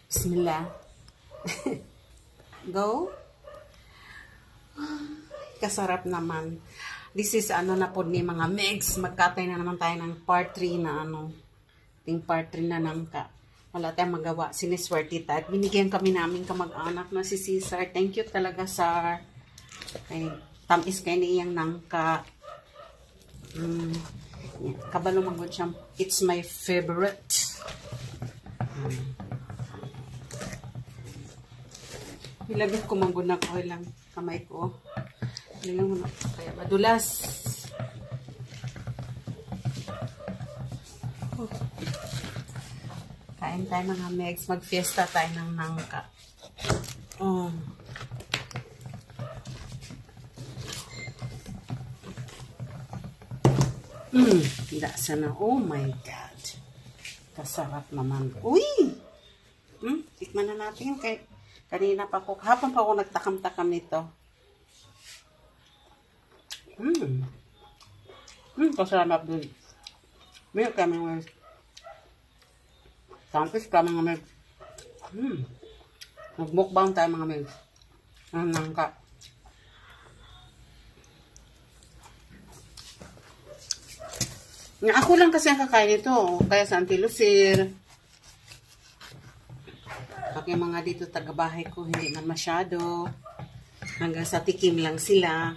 Bismillah. Go. Kasarap naman. This is ano na po ni mga mix. Magkatay na naman tayo ng part 3 na ano. Ting part 3 na nangka. Wala tayong magawa. Siniswerte tayo. At binigyan kami namin kamag-anak na si Cesar. Thank you talaga, sir. Ay, tamis kayo ni iyang nangka. Kabalo manggod siya. It's my favorite. Ilagay ko manggod na ko lang kamay ko. Ilagay mo na. Kaya madulas. Kain tayo mga megs. Mag-fiesta tayo ng nangka. Tidak sana. Oh my God. Kasarap naman. Uy! Tikman na natin. Kanina pa ako. Hapon pa ako nagtakam-takam nito. Kasarap din. May kami ng sampis kami mga meg. Nagmukbang tayo mga meg. Ang nangka. Ako lang kasi ang kakain ito. Kaya sa Auntie Lucille. Pag yung mga dito taga-bahay ko, hindi na masyado. Hanggang sa tikim lang sila.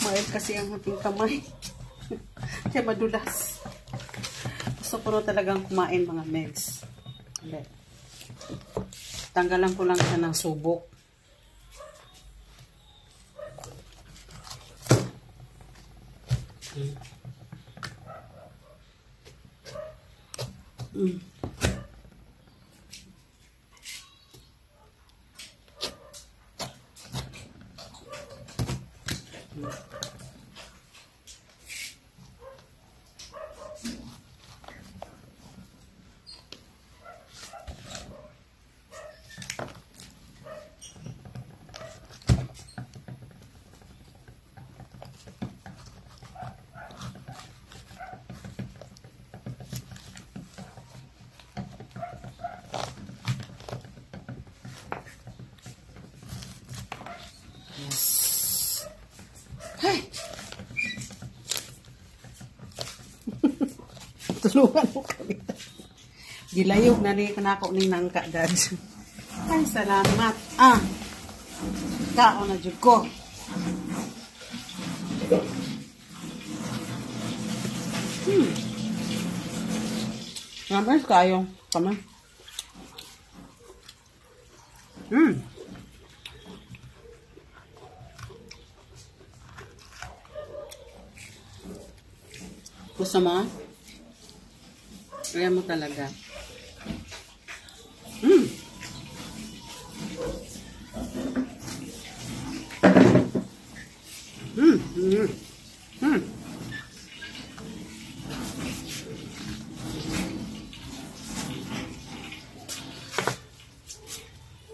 Mahal kasi ang ating kamay. Kaya madulas. Gusto ko na talagang kumain mga megs. Tanggalan ko lang siya ng subok. Tulungan mo kami. Gilayog na ni kanako ni nangka, guys. Ay, salamat. Kaon na jud ko. Naman kayo. Kama. Gusto mo? Kaya mo talaga.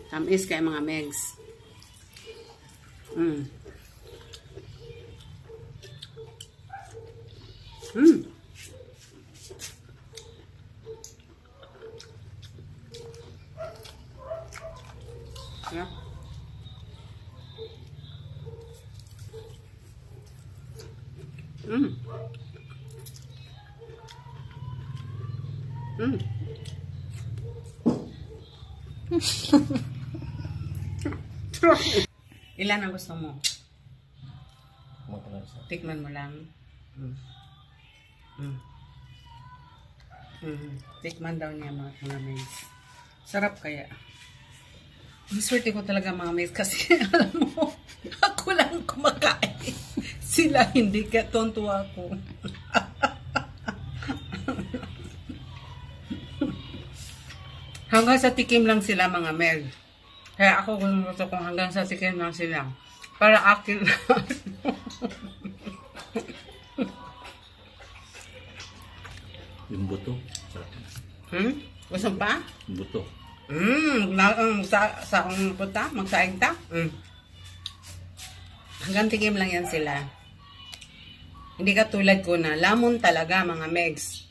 Tamis kaya mga megs. Yeah. Ilan ang gusto mo? Tikman mo lang. Tikman daw niya mga maiz. Sarap kaya. Maswerte ko talaga mga maiz kasi alam mo, ako lang kumakain. Sila hindi, kaya tontuwa ko. Hanggang sa tikim lang sila mga maiz. Kaya ako gusto kong hanggang sa tikim lang sila. Para akin lang. Yung buto. Gusto pa? Buto. Sa akong puta, magsaing ta. Hanggang tigim lang yan sila. Hindi ka tulad ko na lamon talaga mga megs.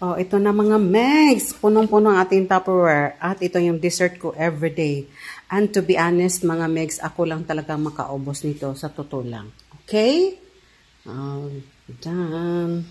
Oh, ito na mga megs. Punong-puno ang ating Tupperware. At ito yung dessert ko everyday. And to be honest, mga megs, ako lang talaga makaubos nito sa totoo lang. Okay? Done.